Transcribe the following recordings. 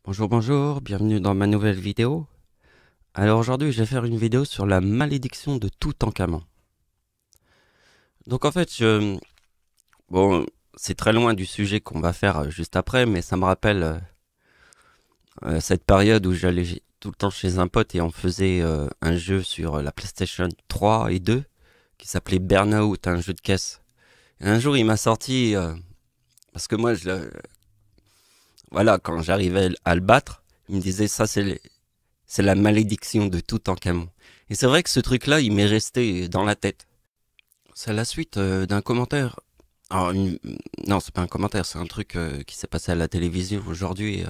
Bonjour, bonjour, bienvenue dans ma nouvelle vidéo. Alors aujourd'hui, je vais faire une vidéo sur la malédiction de Toutankhamon. Donc en fait, bon, c'est très loin du sujet qu'on va faire juste après, mais ça me rappelle cette période où j'allais tout le temps chez un pote et on faisait un jeu sur la PlayStation 3 et 2 qui s'appelait Burnout, un jeu de caisse. Et un jour, il m'a sorti, parce que moi, voilà, quand j'arrivais à le battre, il me disait ça, c'est la malédiction de Toutankhamon. Et c'est vrai que ce truc-là, il m'est resté dans la tête. C'est la suite d'un commentaire. Alors, non, c'est pas un commentaire, c'est un truc qui s'est passé à la télévision aujourd'hui.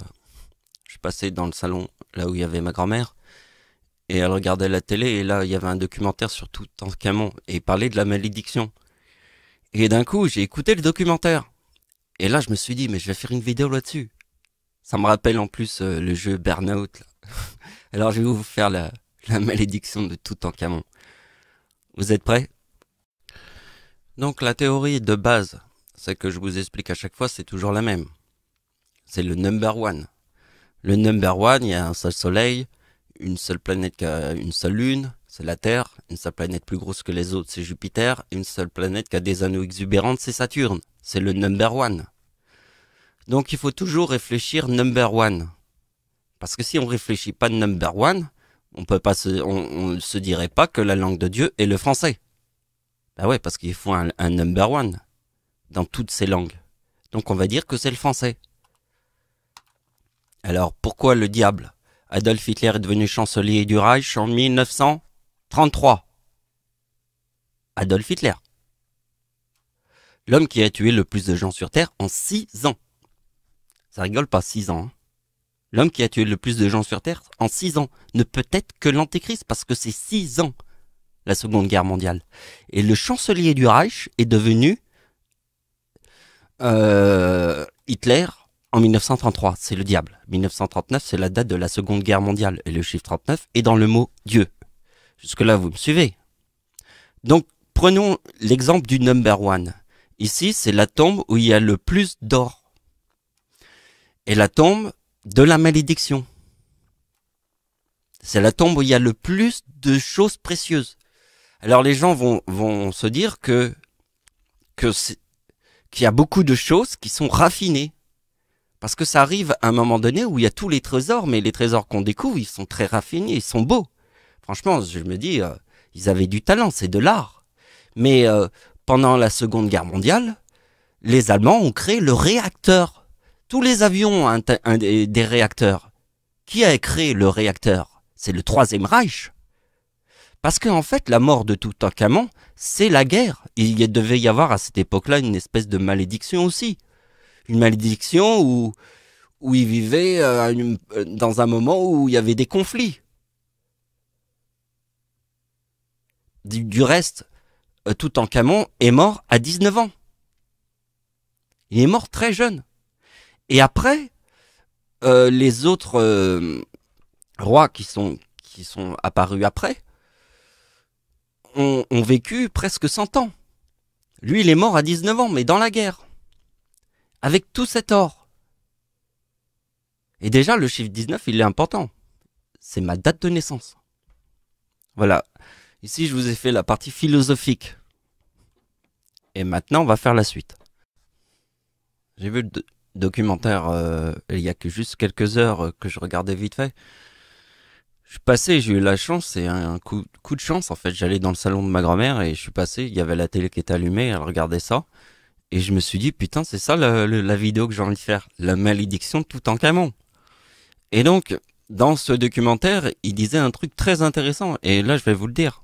Je suis passé dans le salon, là où il y avait ma grand-mère, et elle regardait la télé, et là, il y avait un documentaire sur Toutankhamon, et il parlait de la malédiction. Et d'un coup, j'ai écouté le documentaire. Et là, je me suis dit, mais je vais faire une vidéo là-dessus. Ça me rappelle en plus le jeu Burnout, là. Alors je vais vous faire la malédiction de Toutankhamon. Vous êtes prêts? Donc la théorie de base, celle que je vous explique à chaque fois, c'est toujours la même. C'est le number one. Le number one, il y a un seul soleil, une seule planète qui a une seule lune, c'est la Terre, une seule planète plus grosse que les autres, c'est Jupiter, une seule planète qui a des anneaux exubérants, c'est Saturne. C'est le number one. Donc il faut toujours réfléchir number one. Parce que si on réfléchit pas number one, on ne se dirait pas que la langue de Dieu est le français. Bah ouais, parce qu'il faut un number one dans toutes ces langues. Donc on va dire que c'est le français. Alors pourquoi le diable? Adolf Hitler est devenu chancelier du Reich en 1933. Adolf Hitler. L'homme qui a tué le plus de gens sur Terre en 6 ans. Ça rigole pas, 6 ans. Hein. L'homme qui a tué le plus de gens sur Terre en 6 ans ne peut être que l'Antéchrist parce que c'est 6 ans, la Seconde Guerre mondiale. Et le chancelier du Reich est devenu Hitler en 1933. C'est le diable. 1939, c'est la date de la Seconde Guerre mondiale. Et le chiffre 39 est dans le mot Dieu. Jusque-là, vous me suivez? Donc, prenons l'exemple du number one. Ici, c'est la tombe où il y a le plus d'or. Et la tombe de la malédiction. C'est la tombe où il y a le plus de choses précieuses. Alors les gens vont se dire qu'il y a beaucoup de choses qui sont raffinées. Parce que ça arrive à un moment donné où il y a tous les trésors, mais les trésors qu'on découvre, ils sont très raffinés, ils sont beaux. Franchement, je me dis, ils avaient du talent, c'est de l'art. Mais pendant la Seconde Guerre mondiale, les Allemands ont créé le réacteur. Tous les avions ont des réacteurs. Qui a créé le réacteur? C'est le Troisième Reich. Parce qu'en fait, la mort de Toutankhamon, c'est la guerre. Il devait y avoir à cette époque-là une espèce de malédiction aussi. Une malédiction où il vivait dans un moment où il y avait des conflits. Du reste, Toutankhamon est mort à 19 ans. Il est mort très jeune. Et après, les autres rois qui sont apparus après ont vécu presque 100 ans. Lui, il est mort à 19 ans, mais dans la guerre. Avec tout cet or. Et déjà, le chiffre 19, il est important. C'est ma date de naissance. Voilà. Ici, je vous ai fait la partie philosophique. Et maintenant, on va faire la suite. J'ai vu le documentaire il y a que juste quelques heures que je regardais vite fait. Je suis passé, j'ai eu la chance, c'est un coup de chance en fait. J'allais dans le salon de ma grand-mère et je suis passé, il y avait la télé qui était allumée, elle regardait ça. Et je me suis dit, putain, c'est ça la vidéo que j'ai envie de faire. La malédiction de Toutankhamon. Et donc, dans ce documentaire, il disait un truc très intéressant. Et là, je vais vous le dire.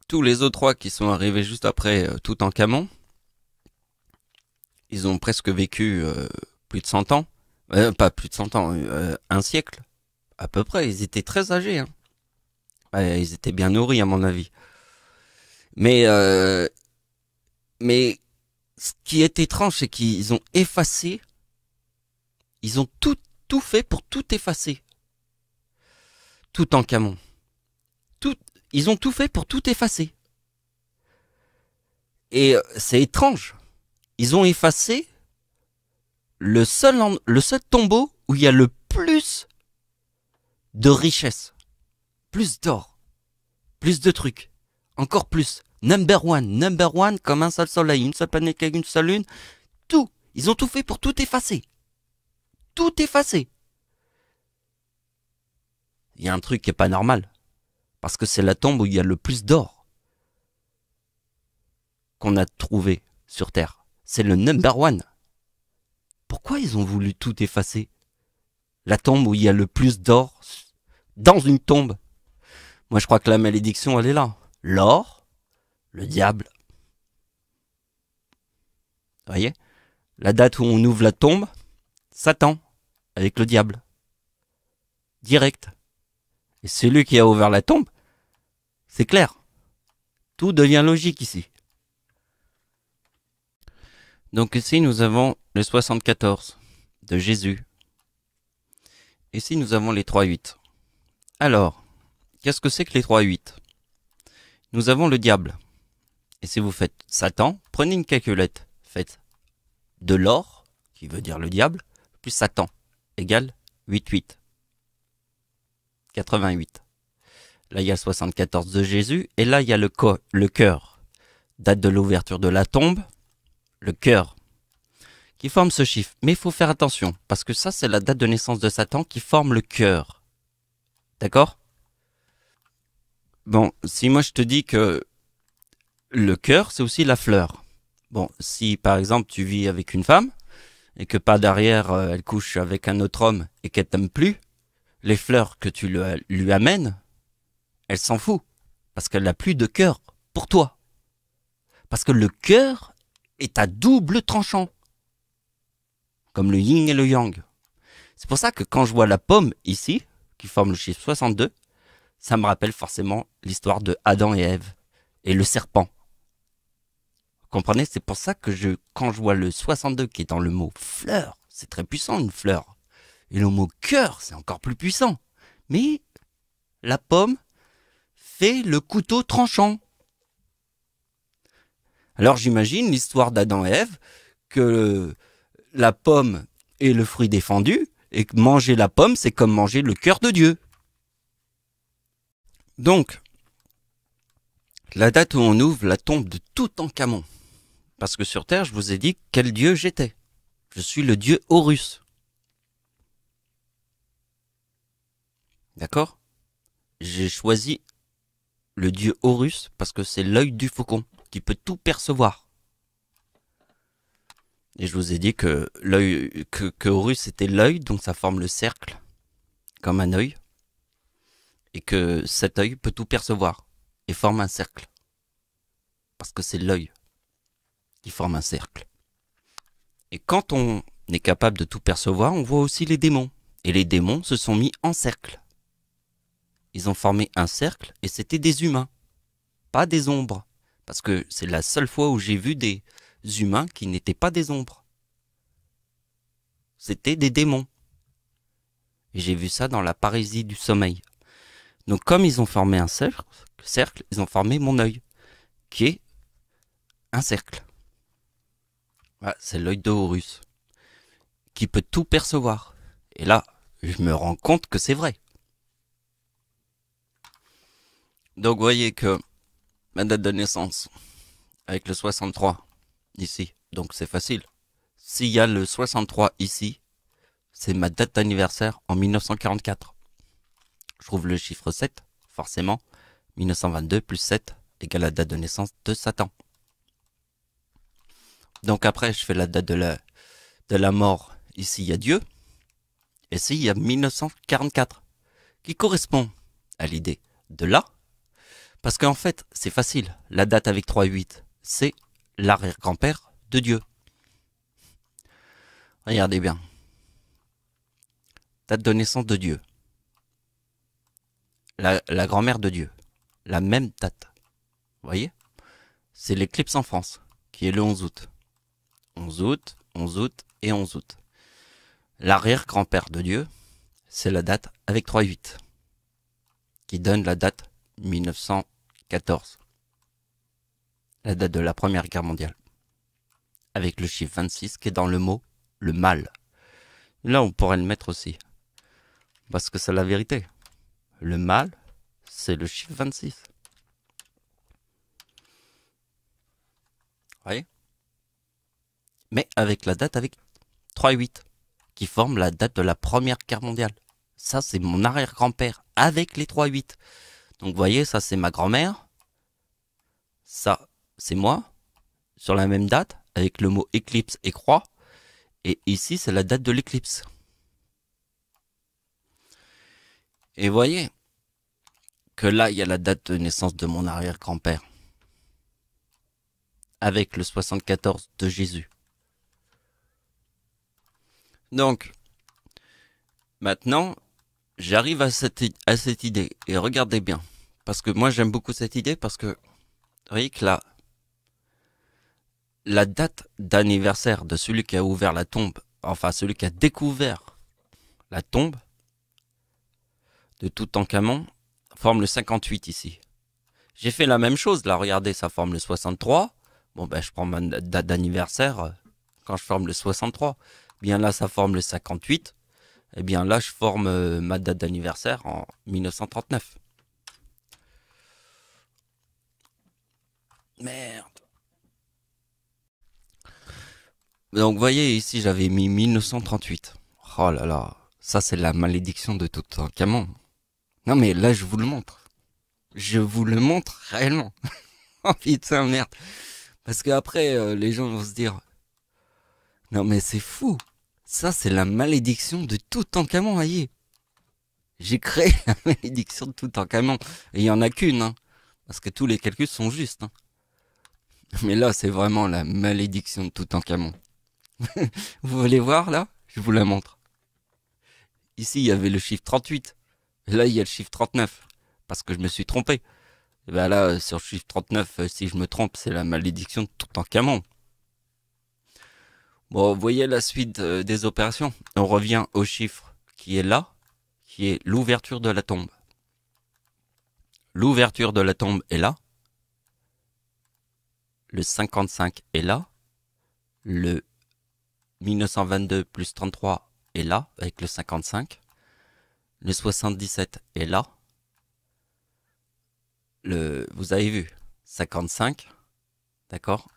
Tous les autres rois qui sont arrivés juste après Toutankhamon, ils ont presque vécu plus de 100 ans. Pas plus de 100 ans, un siècle. À peu près, ils étaient très âgés. Hein. Ils étaient bien nourris, à mon avis. Mais ce qui est étrange, c'est qu'ils ont effacé. Ils ont tout fait pour tout effacer. Toutankhamon. Ils ont tout fait pour tout effacer. Et c'est étrange. Ils ont effacé le seul tombeau où il y a le plus de richesse, plus d'or, plus de trucs, encore plus. Number one, comme un seul soleil, une seule planète avec une seule lune, tout. Ils ont tout fait pour tout effacer. Tout effacer. Il y a un truc qui est pas normal. Parce que c'est la tombe où il y a le plus d'or qu'on a trouvé sur Terre. C'est le number one. Pourquoi ils ont voulu tout effacer? La tombe où il y a le plus d'or dans une tombe. Moi, je crois que la malédiction, elle est là. L'or, le diable. Vous voyez? La date où on ouvre la tombe, Satan, avec le diable. Direct. Et celui qui a ouvert la tombe, c'est clair. Tout devient logique ici. Donc ici, nous avons le 74 de Jésus. Ici, nous avons les 3-8. Alors, qu'est-ce que c'est que les 3-8? Nous avons le diable. Et si vous faites Satan, prenez une calculette. Faites de l'or, qui veut dire le diable, plus Satan, égale 8-8. 88. Là, il y a le 74 de Jésus. Et là, il y a le cœur. Date de l'ouverture de la tombe. Le cœur. Qui forme ce chiffre. Mais il faut faire attention. Parce que ça, c'est la date de naissance de Satan qui forme le cœur. D'accord? Bon, si moi je te dis que le cœur, c'est aussi la fleur. Bon, si par exemple tu vis avec une femme et que pas derrière elle couche avec un autre homme et qu'elle t'aime plus, les fleurs que tu lui amènes, elle s'en fout parce qu'elle n'a plus de cœur pour toi. Parce que le cœur est à double tranchant, comme le yin et le yang. C'est pour ça que quand je vois la pomme ici, qui forme le chiffre 62, ça me rappelle forcément l'histoire de Adam et Ève et le serpent. Vous comprenez? C'est pour ça que quand je vois le 62 qui est dans le mot fleur, c'est très puissant une fleur. Et le mot cœur, c'est encore plus puissant. Mais la pomme fait le couteau tranchant. Alors j'imagine l'histoire d'Adam et Ève, que la pomme est le fruit défendu, et que manger la pomme, c'est comme manger le cœur de Dieu. Donc, la date où on ouvre la tombe de Toutankhamon. Parce que sur Terre, je vous ai dit quel dieu j'étais. Je suis le dieu Horus. D'accord? J'ai choisi le dieu Horus parce que c'est l'œil du faucon qui peut tout percevoir. Et je vous ai dit que que Horus était l'œil, donc ça forme le cercle, comme un œil. Et que cet œil peut tout percevoir et forme un cercle. Parce que c'est l'œil qui forme un cercle. Et quand on est capable de tout percevoir, on voit aussi les démons. Et les démons se sont mis en cercle. Ils ont formé un cercle et c'était des humains, pas des ombres. Parce que c'est la seule fois où j'ai vu des humains qui n'étaient pas des ombres. C'était des démons. Et j'ai vu ça dans la paralysie du sommeil. Donc comme ils ont formé un cercle, ils ont formé mon œil, qui est un cercle. Voilà, c'est l'œil de Horus, qui peut tout percevoir. Et là, je me rends compte que c'est vrai. Donc vous voyez que ma date de naissance, avec le 63, ici, donc c'est facile. S'il y a le 63 ici, c'est ma date d'anniversaire en 1944. Je trouve le chiffre 7, forcément. 1922 plus 7 égale la date de naissance de Satan. Donc après, je fais la date de la mort. Ici, il y a Dieu. Et ici, il y a 1944, qui correspond à l'idée de là. Parce qu'en fait, c'est facile. La date avec 3-8, c'est l'arrière-grand-père de Dieu. Regardez bien. Date de naissance de Dieu. La grand-mère de Dieu. La même date. Vous voyez? C'est l'éclipse en France, qui est le 11 août. 11 août, 11 août et 11 août. L'arrière-grand-père de Dieu, c'est la date avec 3-8, qui donne la date 1914. La date de la Première Guerre mondiale. Avec le chiffre 26 qui est dans le mot le mal. Là, on pourrait le mettre aussi. Parce que c'est la vérité. Le mal, c'est le chiffre 26. Vous voyez? Mais avec la date avec 3-8, qui forme la date de la Première Guerre mondiale. Ça, c'est mon arrière-grand-père, avec les 3-8. Donc, vous voyez, ça, c'est ma grand-mère. Ça, c'est moi, sur la même date, avec le mot éclipse et croix. Et ici, c'est la date de l'éclipse. Et vous voyez que là, il y a la date de naissance de mon arrière-grand-père. Avec le 74 de Jésus. Donc, maintenant, j'arrive à cette idée. Et regardez bien. Parce que moi, j'aime beaucoup cette idée parce que, vous voyez que là, la date d'anniversaire de celui qui a ouvert la tombe, enfin celui qui a découvert la tombe de Toutankhamon, forme le 58 ici. J'ai fait la même chose, là, regardez, ça forme le 63. Bon, ben, je prends ma date d'anniversaire quand je forme le 63. Bien là, ça forme le 58. Et bien là, je forme ma date d'anniversaire en 1939. Merde. Donc, vous voyez, ici, j'avais mis 1938. Oh là là, ça, c'est la malédiction de Toutankhamon. Non, mais là, je vous le montre. Je vous le montre réellement. Oh putain, merde. Parce qu'après, les gens vont se dire... Non, mais c'est fou. Ça, c'est la malédiction de Toutankhamon, voyez. J'ai créé la malédiction de Toutankhamon. Et il n'y en a qu'une, hein. Parce que tous les calculs sont justes, hein. Mais là, c'est vraiment la malédiction de Toutankhamon. Vous voulez voir, là? Je vous la montre. Ici, il y avait le chiffre 38. Et là, il y a le chiffre 39. Parce que je me suis trompé. Et ben là, sur le chiffre 39, si je me trompe, c'est la malédiction de Toutankhamon. Bon, vous voyez la suite des opérations. On revient au chiffre qui est là, qui est l'ouverture de la tombe. L'ouverture de la tombe est là. Le 55 est là. Le 1922 plus 33 est là, avec le 55. Le 77 est là. Vous avez vu, 55, d'accord,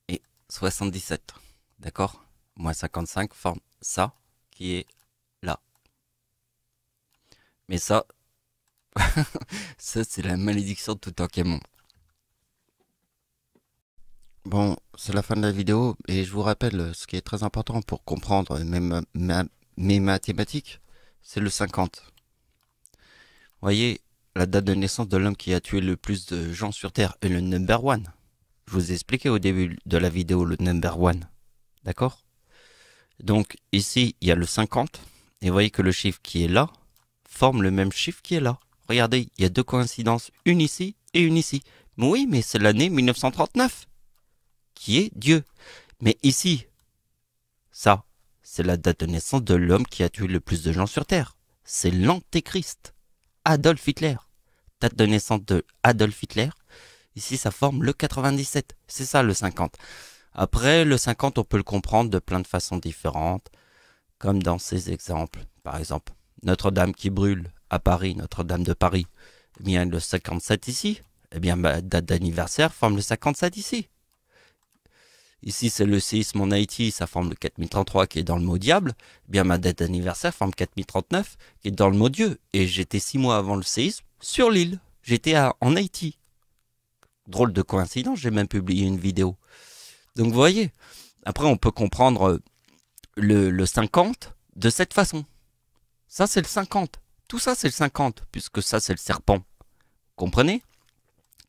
et 77, d'accord, moins 55 forme ça qui est là. Mais ça, ça c'est la malédiction de Toutankhamon. Bon, c'est la fin de la vidéo et je vous rappelle ce qui est très important pour comprendre mes mathématiques, c'est le 50. Vous voyez, la date de naissance de l'homme qui a tué le plus de gens sur Terre est le number one. Je vous ai expliqué au début de la vidéo le number one. D'accord? Donc ici, il y a le 50. Et vous voyez que le chiffre qui est là forme le même chiffre qui est là. Regardez, il y a deux coïncidences, une ici et une ici. Mais oui, mais c'est l'année 1939 qui est Dieu. Mais ici, ça, c'est la date de naissance de l'homme qui a tué le plus de gens sur Terre. C'est l'antéchrist, Adolf Hitler. Date de naissance de Adolf Hitler. Ici, ça forme le 97. C'est ça le 50. Après, le 50, on peut le comprendre de plein de façons différentes, comme dans ces exemples. Par exemple, Notre-Dame qui brûle à Paris, Notre-Dame de Paris. Eh bien, le 57 ici. Eh bien, ma date d'anniversaire forme le 57 ici. Ici, c'est le séisme en Haïti, ça forme le 4033 qui est dans le mot diable. Eh bien, ma date d'anniversaire forme 4039 qui est dans le mot Dieu. Et j'étais 6 mois avant le séisme sur l'île. J'étais en Haïti. Drôle de coïncidence, j'ai même publié une vidéo. Donc, vous voyez, après, on peut comprendre le 50 de cette façon. Ça, c'est le 50. Tout ça, c'est le 50, puisque ça, c'est le serpent. Comprenez?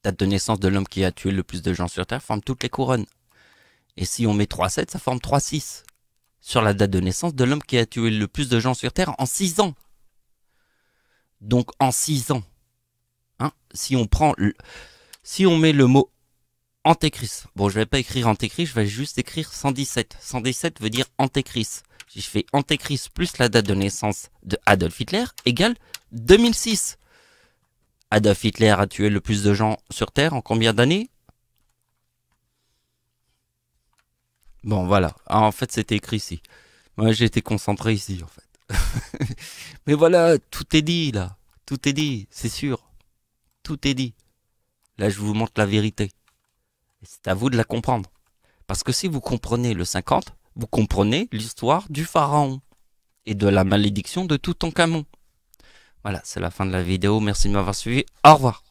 Date de naissance de l'homme qui a tué le plus de gens sur Terre forme toutes les couronnes. Et si on met 3,7, ça forme 3,6. Sur la date de naissance de l'homme qui a tué le plus de gens sur Terre en 6 ans. Donc en 6 ans. Hein, si on met le mot antéchrist. Bon, je vais pas écrire antéchrist, je vais juste écrire 117. 117 veut dire antéchrist. Si je fais antéchrist plus la date de naissance de Adolf Hitler égale 2006. Adolf Hitler a tué le plus de gens sur Terre en combien d'années? Bon, voilà. Ah, en fait, c'était écrit ici. Moi, j'ai été concentré ici, en fait. Mais voilà, tout est dit, là. Tout est dit, c'est sûr. Tout est dit. Là, je vous montre la vérité. Et c'est à vous de la comprendre. Parce que si vous comprenez le 50, vous comprenez l'histoire du pharaon et de la malédiction de Toutankhamon. Voilà, c'est la fin de la vidéo. Merci de m'avoir suivi. Au revoir.